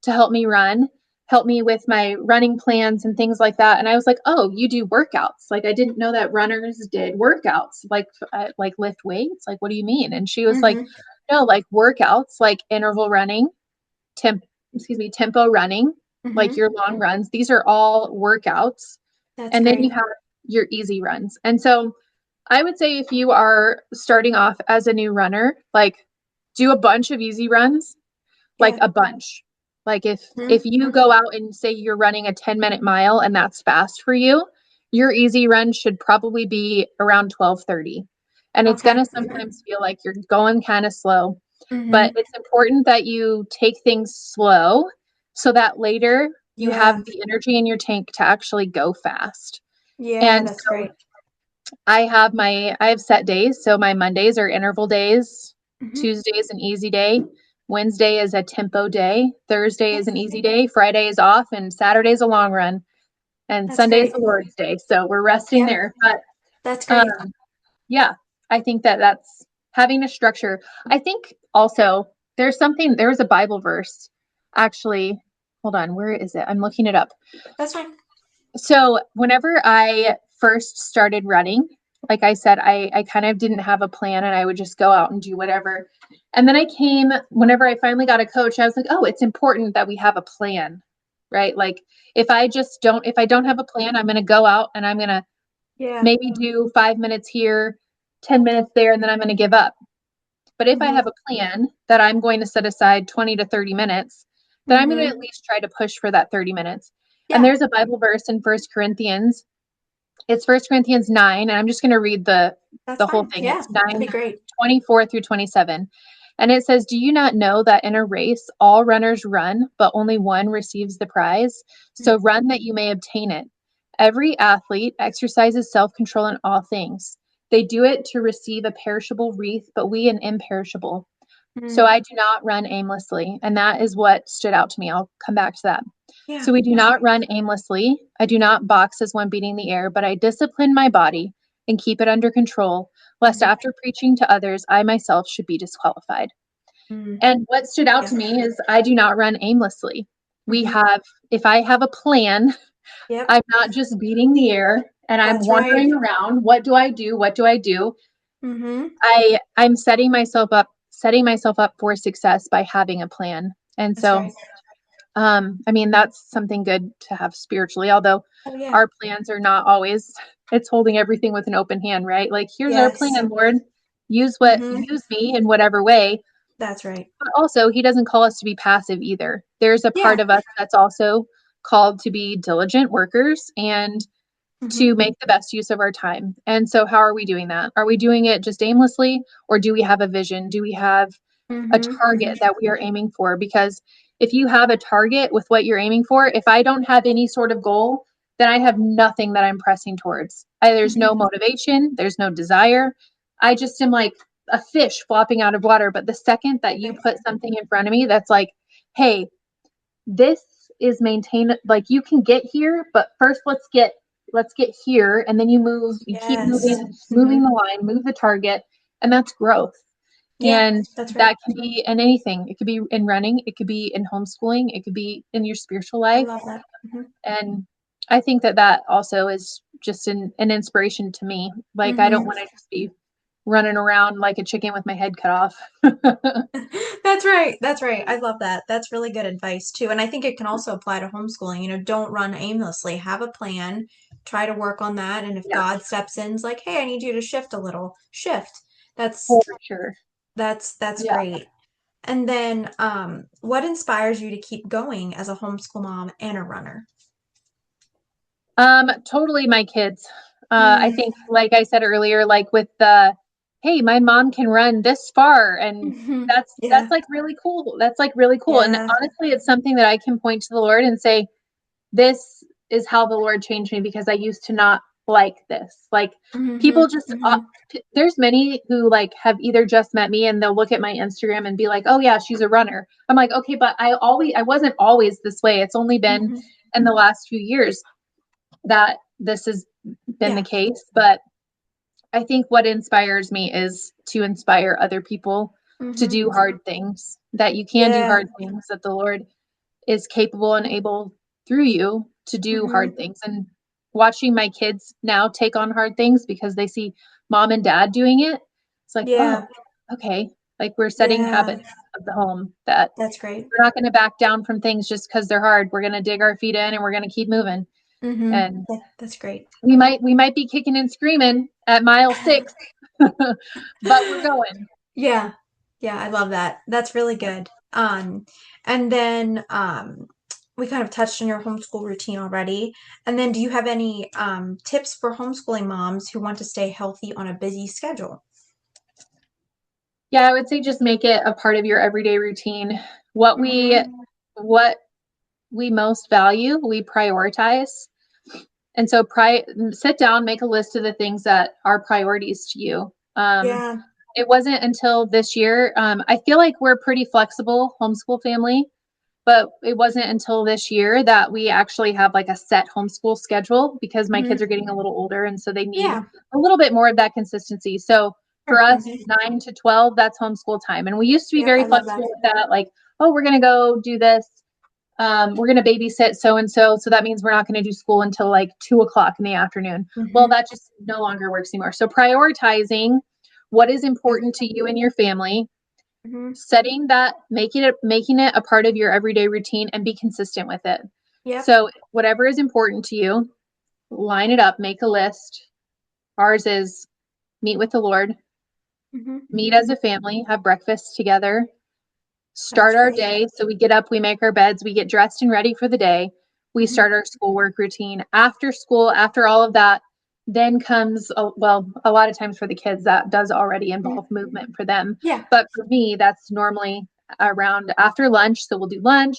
to help me run, help me with my running plans and things like that. And I was like, oh, you do workouts. Like, I didn't know that runners did workouts, like lift weights. Like, what do you mean? And she was like, Hmm. no, like workouts, like interval running, tempo running, like Hmm. your long runs. These are all workouts. That's And then you great. have your easy runs. And so I would say if you are starting off as a new runner, like do a bunch of easy runs, like Yeah. a bunch. Like if Hmm. you go out and say you're running a 10-minute mile and that's fast for you, your easy run should probably be around 12:30. And it's going Okay. to Hmm. sometimes feel like you're going kind of slow, but Hmm. it's important that you take things slow so that later you Yeah. have the energy in your tank to actually go fast. Yeah, And that's so great. I have set days. So my Mondays are interval days, Hmm. Tuesday is an easy day, Wednesday is a tempo day, Thursday is Yep. an easy day, Friday is off, and Saturday is a long run, and That's Sunday is great. the Lord's Day. So we're resting Yep. there. But That's great. um, yeah, I think that that's having a structure. I think also there's a Bible verse actually. Hold on, where is it? I'm looking it up. That's fine. So whenever I first started running, like I said, I kind of didn't have a plan and I would just go out and do whatever. And then whenever I finally got a coach, I was like, oh, it's important that we have a plan, right? Like if I don't have a plan, I'm going to go out and I'm going to Yeah. maybe do 5 minutes here, 10 minutes there, and then I'm going to give up. But if I Hmm. have a plan that I'm going to set aside 20 to 30 minutes, then I'm going to at Hmm. least try to push for that 30 minutes. And Yeah. there's a Bible verse in First Corinthians. It's First Corinthians 9, and I'm just going to read That's the whole fine. thing. Yeah. It's That'd be 9, great. 24 through 27. And it says, do you not know that in a race all runners run, but only one receives the prize? So run that you may obtain it. Every athlete exercises self-control in all things. They do it to receive a perishable wreath, but we an imperishable. So Mm-hmm. I do not run aimlessly. And that is what stood out to me. I'll come back to that. Yeah. So we do not run aimlessly. I do not box as one beating the air, but I discipline my body and keep it under control, lest Hmm. after preaching to others, I myself should be disqualified. Hmm. And what stood out Yeah. to me is I do not run aimlessly. We Hmm. have, if I have a plan, Yep. I'm not just beating the air and I'm That's right. wandering around. What do I do? What do I do? Hmm. I'm setting myself up for success by having a plan. And That's so right. I mean, that's something good to have spiritually, although Oh, yeah. our plans are not always, it's holding everything with an open hand, right? Like, here's our Yes. plan, Lord. Hmm. Use me in whatever way. That's right. But also, He doesn't call us to be passive either. There's a part Yeah. of us that's also called to be diligent workers and to Hmm. make the best use of our time. And so, how are we doing that? Are we doing it just aimlessly, or do we have a vision? Do we have a Hmm. target that we are aiming for? Because if you have a target with what you're aiming for, if I don't have any sort of goal, then I have nothing that I'm pressing towards. There's no Hmm. motivation, there's no desire. I just am like a fish flopping out of water. But the second that you Right. put something in front of me that's like, hey, this is maintained, like you can get here, but first let's get here, and then you keep Yes. moving Hmm. the line, move the target, and that's growth. Yeah. And That's right. that can be in anything. It could be in running, it could be in homeschooling, it could be in your spiritual I life. love that. Hmm. And I think that that also is just an inspiration to me. Like, I don't Hmm. want to just be running around like a chicken with my head cut off. That's right. That's right. I love that. That's really good advice too. And I think it can also apply to homeschooling. Don't run aimlessly. Have a plan. Try to work on that. And if Yeah, God steps in, is like, hey, I need you to shift a little. Shift. That's for sure. that's Yeah. great. And then what inspires you to keep going as a homeschool mom and a runner? Totally my kids. I Mm. think, like I said earlier, like with the, hey, my mom can run this far, and Hmm. that's Yeah. like really cool. That's like really cool. And Yeah. honestly, it's something that I can point to the Lord and say, this is how the Lord changed me because I used to not. like this. Like Mm-hmm. people just Mm-hmm. there's many who like have either just met me and they'll look at my Instagram and be like, "Oh yeah, she's a runner." I'm like, "Okay, but I wasn't always this way. It's only been Mm-hmm. in the last few years that this has been the Yeah. case." But I think what inspires me is to inspire other people to Mm-hmm. do hard things, that you can do Yeah. hard things, that the Lord is capable and able through you to do Mm-hmm. hard things. And watching my kids now take on hard things because they see mom and dad doing it, it's like, oh, Yeah. okay. Like we're setting Yeah. habits of the home that That's great. we're not going to back down from things just because they're hard. We're going to dig our feet in and we're going to keep moving. Mm-hmm. And That's great. we might be kicking and screaming at mile 6, but we're going. Yeah. Yeah, I love that. That's really Yeah. good. And then we kind of touched on your homeschool routine already. And then do you have any tips for homeschooling moms who want to stay healthy on a busy schedule? Yeah, I would say just make it a part of your everyday routine. What we Mm-hmm. what we most value, we prioritize. And so sit down, make a list of the things that are priorities to you. Yeah. It wasn't until this year. I feel like we're a pretty flexible homeschool family, but it wasn't until this year that we actually have like a set homeschool schedule because my Mm-hmm. kids are getting a little older and so they need Yeah. a little bit more of that consistency. So for us, Mm-hmm. 9 to 12, that's homeschool time. And we used to be Yep, very I love that. flexible with that. Like, oh, we're going to go do this. We're going to babysit so and so. So that means we're not going to do school until like 2 o'clock in the afternoon. Well, Mm-hmm. that just no longer works anymore. So prioritizing what is Yeah. important to you and your family, Mm-hmm. setting that, making it a part of your everyday routine and be consistent with it. Yep. So whatever is important to you, line it up, make a list. Ours is meet with the Lord, Mm-hmm. meet as a family, have breakfast together, That's start our great. day. So we get up, we make our beds, we get dressed and ready for the day. We Mm-hmm. start our schoolwork routine. After school, after all of that, then comes, well, a lot of times for the kids, that does already involve movement for them. Yeah, But for me, that's normally around after lunch. So we'll do lunch,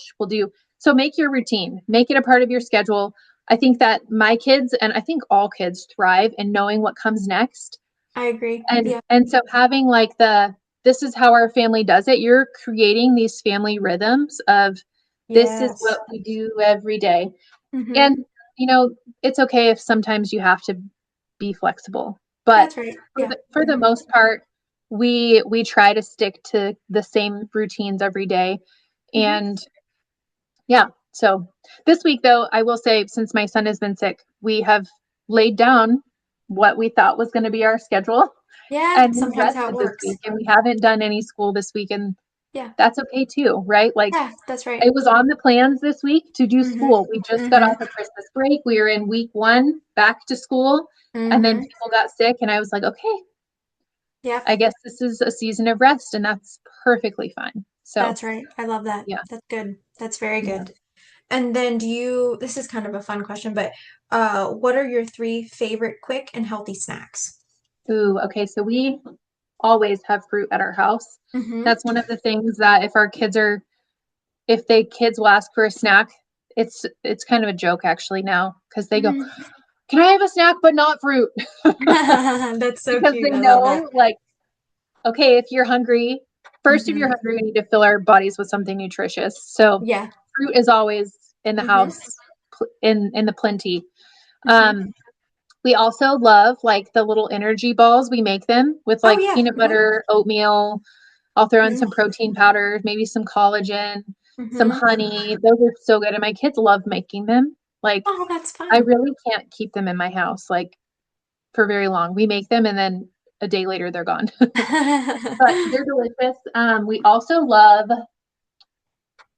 so make your routine, make it a part of your schedule. I think that my kids, and I think all kids thrive in knowing what comes next. I agree. And Yeah. and so having like this is how our family does it. You're creating these family rhythms of this is Yes. what we do every day. Mm-hmm. And you know, it's okay if sometimes you have to be flexible. But That's right. for Yeah. the Mm-hmm. most part, we try to stick to the same routines every day. Mm-hmm. And yeah, so this week though, I will say since my son has been sick, we have laid down what we thought was going to be our schedule Yeah, and we sometimes how it rested this works. week and we haven't done any school this week and Yeah. that's okay too, right? Like Yeah, that's right. it was on the plans this week to do Mm-hmm. school. We just got Mm-hmm. off of Christmas break. We were in week 1 back to school and then Mm-hmm. people got sick and I was like, okay, Yep. I guess this is a season of rest and that's perfectly fine. So That's right. I love that. yeah, That's good. That's very yeah. good. And then this is kind of a fun question, but what are your three favorite quick and healthy snacks? Ooh, okay. So we always have fruit at our house. Mm-hmm. That's one of the things that if the kids will ask for a snack, it's kind of a joke actually now because they go, Mm-hmm. "Can I have a snack but not fruit?" That's so Because cute. they I love that. know like, okay, if you're hungry, first if you're Mm-hmm. hungry, we need to fill our bodies with something nutritious. So Yeah. fruit is always in the Mm-hmm. house in the plenty. Mm-hmm. Um we also love like the little energy balls. We make them with Oh like yeah. peanut Mm-hmm. butter, oatmeal. I'll throw in Mm-hmm. some protein powder, maybe some collagen, some Mm-hmm. honey. Those are so good. And my kids love making them. Like, Oh, that's I fun. really can't keep them in my house like for very long. We make them and then a day later they're gone. But they're delicious. We also love,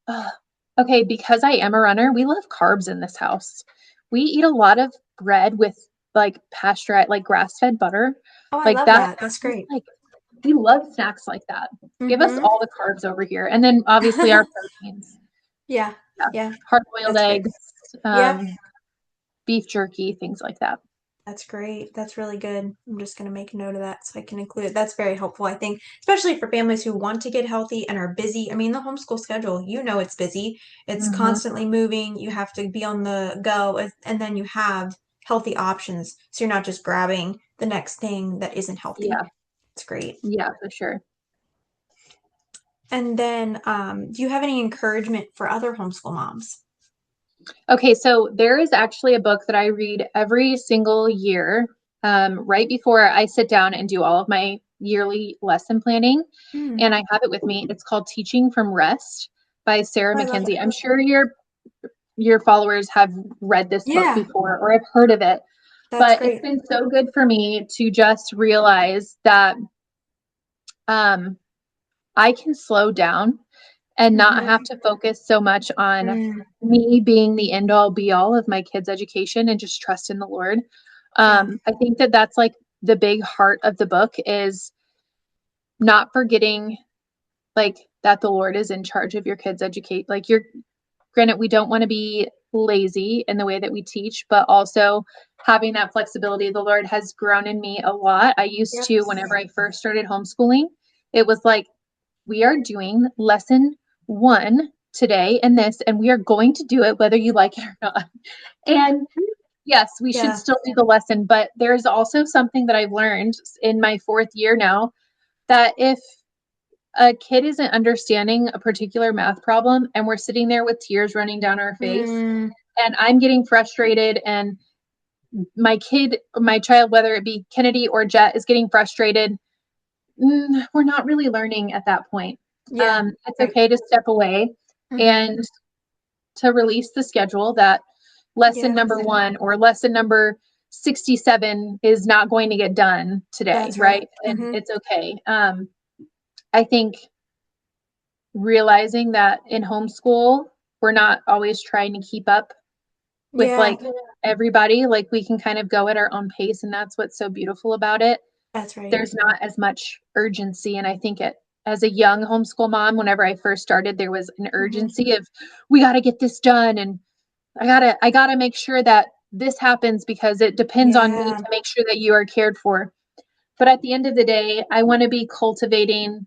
uh, okay, because I am a runner, we love carbs in this house. We eat a lot of bread with like pasteurized, like grass-fed butter, Oh, I like love that. that. That's Just great. like we love snacks like that. Give us Mm-hmm. all the carbs over here, and then obviously our proteins. Yeah. Yeah, Yeah. hard-boiled That's great. eggs, Yep. beef jerky, things like that. That's great. That's really good. I'm just going to make a note of that so I can include it. That's very helpful, I think, especially for families who want to get healthy and are busy. I mean, the homeschool schedule, it's busy. It's Hmm. constantly moving. You have to be on the go, and then you have healthy options so you're not just grabbing the next thing that isn't healthy. Yeah. It's great. Yeah, for sure. And then, do you have any encouragement for other homeschool moms? Okay, so there is actually a book that I read every single year, right before I sit down and do all of my yearly lesson planning, Mm. and I have it with me. It's called Teaching from Rest by Sarah Oh, I love it. Mackenzie. I'm sure your followers have read this book Yeah, before or have heard of it, that's but it's great. been so good for me to just realize that um, I can slow down and not Hmm. have to focus so much on Mm. me being the end all be all of my kids' education and just trust in the Lord. Yeah. I think that that's like the big heart of the book is not forgetting like that the Lord is in charge of your kids' educate. Like you're granted, we don't want to be lazy in the way that we teach, but also having that flexibility. The Lord has grown in me a lot. I used Yep. to, whenever I first started homeschooling, it was like, we are doing lesson one today and this, and we are going to do it whether you like it or not. And yes, we should Yeah. still do the lesson, but there's also something that I've learned in my fourth year now that if a kid isn't understanding a particular math problem and we're sitting there with tears running down our face Mm. and I'm getting frustrated and my child, whether it be Kennedy or Jet, is getting frustrated, we're not really learning at that point. Yeah. It's Right. okay to step away Hmm. and to release the schedule that lesson Yeah. number one or lesson number 67 is not going to get done today, That's right. right? And Hmm. it's okay. I think realizing that in homeschool, we're not always trying to keep up with Yeah. like everybody, like we can kind of go at our own pace, and that's what's so beautiful about it. That's right. There's not as much urgency. And I think it, as a young homeschool mom, whenever I first started, there was an Hmm. urgency of we got to get this done, and I gotta make sure that this happens because it depends on me Yeah. to make sure that you are cared for. But at the end of the day, I want to be cultivating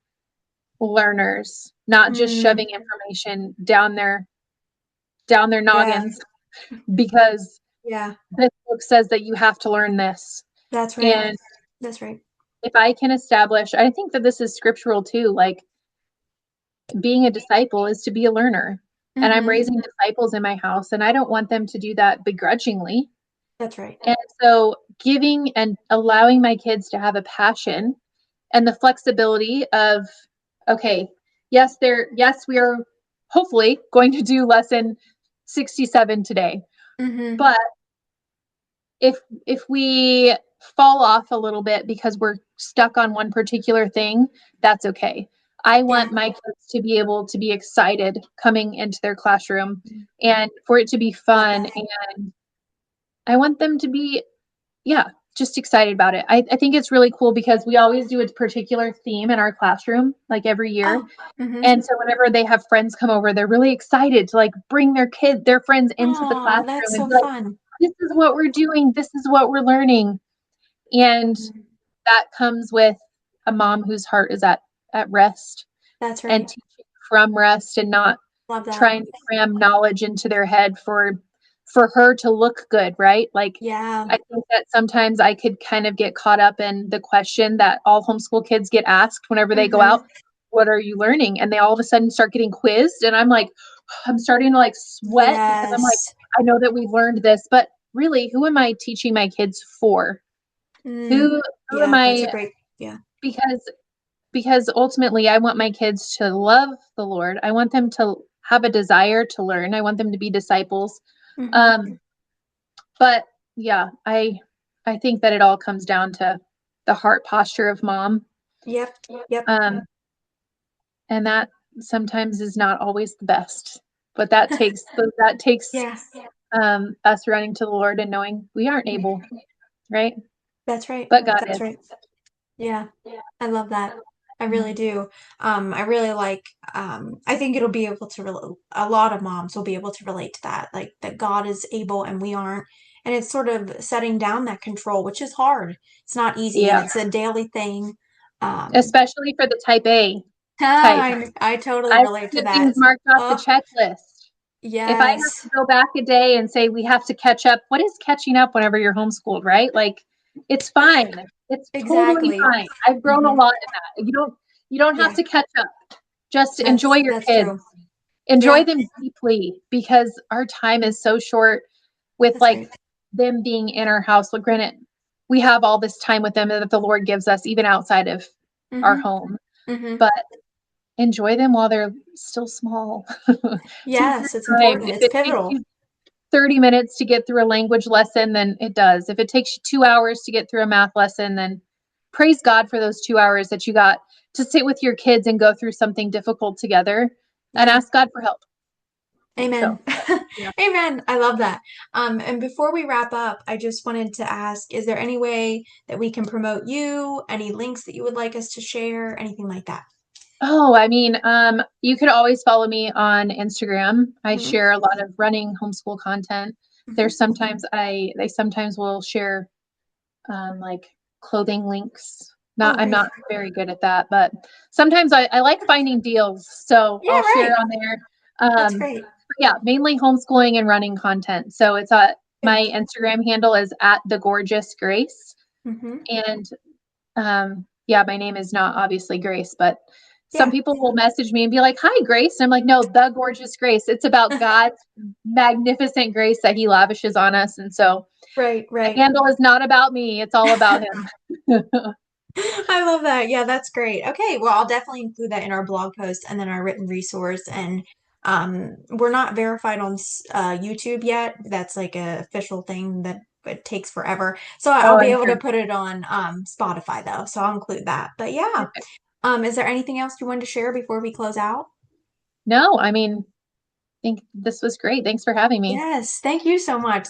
learners, not just Mm. shoving information down their Yeah. noggins because Yeah. this book says that you have to learn this. That's right. And That's right. if I can establish, I think that this is scriptural too, like being a disciple is to be a learner. And I'm Hmm. raising disciples in my house, and I don't want them to do that begrudgingly. That's right. And so, giving and allowing my kids to have a passion and the flexibility of, okay, yes, we are hopefully going to do lesson 67 today. Hmm. But if if we fall off a little bit because we're stuck on one particular thing, that's okay. I Yeah. want my kids to be able to be excited coming into their classroom and for it to be Love fun, that. and I want them to be, yeah, just excited about it. I think it's really cool because we always do a particular theme in our classroom, like every year. Oh. Hmm. And so whenever they have friends come over, they're really excited to like bring their friends into the Oh, classroom that's and so be like, fun. this is what we're doing, this is what we're learning. And Mhm. that comes with a mom whose heart is at rest That's and right. teaching from rest and not Love that. trying to cram knowledge into their head for her to look good, right? Like Yeah. I think that sometimes I could kind of get caught up in the question that all homeschool kids get asked whenever they go Hmm. out, what are you learning? And they all of a sudden start getting quizzed and I'm like, I'm starting to like sweat because I'm like, Yes. I know that we've learned this, but really, who am I teaching my kids for? Mm. Who am Yeah, that's a I, great, yeah. because ultimately I want my kids to love the Lord. I want them to have a desire to learn. I want them to be disciples. Hmm. Um, but yeah, I think that it all comes down to the heart posture of mom. Yep. Yep. Um, and that sometimes is not always the best. But that takes Yeah. us running to the Lord and knowing we aren't able, right? That's right. But God That's is. right. Yeah. I love that. I really do. I really like, I think it'll be able to a lot of moms will be able to relate to that, like that God is able and we aren't. And it's sort of setting down that control, which is hard. It's not easy and Yeah. it's a daily thing. Um, Especially for the type A type. I totally I relate to get that. things marked off the Oh, checklist. If I have Yes. to go back a day and say we have to catch up, what is catching up whenever you're homeschooled, right? Like it's fine. It's totally Exactly. fine. I've grown a Hmm. lot in that. You don't have Yeah, to catch up. Just enjoy your that's kids. true. Enjoy Yeah, them deeply because our time is so short with that's like right. them being in our house. Well, granted, we have all this time with them that the Lord gives us even outside of our Hmm. home, Hmm. but enjoy them while they're still small. Take your Yes, it's time. important. If It's it takes pivotal. you 30 minutes to get through a language lesson, then it does. If it takes you 2 hours to get through a math lesson, then praise God for those 2 hours that you got to sit with your kids and go through something difficult together and Yeah. ask God for help. Amen. So, yeah. Amen. I love that. And before we wrap up, I just wanted to ask, is there any way that we can promote you? Any links that you would like us to share? Anything like that? Oh, I mean, you could always follow me on Instagram. I Hmm. share a lot of running homeschool content. Hmm. There's sometimes they sometimes will share like clothing links. Oh, I'm great. not very good at that, but sometimes I like finding deals, so Yeah, I'll share right. on there. That's But great. yeah, mainly homeschooling and running content. So it's my Instagram handle is at the gorgeous Grace, Hmm. and yeah, my name is not obviously Grace, but some Yeah. people will message me and be like, "Hi, Grace," and I'm like, "No, the gorgeous Grace." It's about God's magnificent grace that He lavishes on us, and so Right, my right. handle is not about me; it's all about Him. I love that. Yeah, that's great. Okay, well, I'll definitely include that in our blog post and then our written resource. And we're not verified on YouTube yet. That's like a official thing that it takes forever. So Oh, I'll be I'm able to sure. put it on Spotify though. So I'll include that. But yeah, is there anything else you wanted to share before we close out? No, I mean, I think this was great. Thanks for having me. Yes, thank you so much.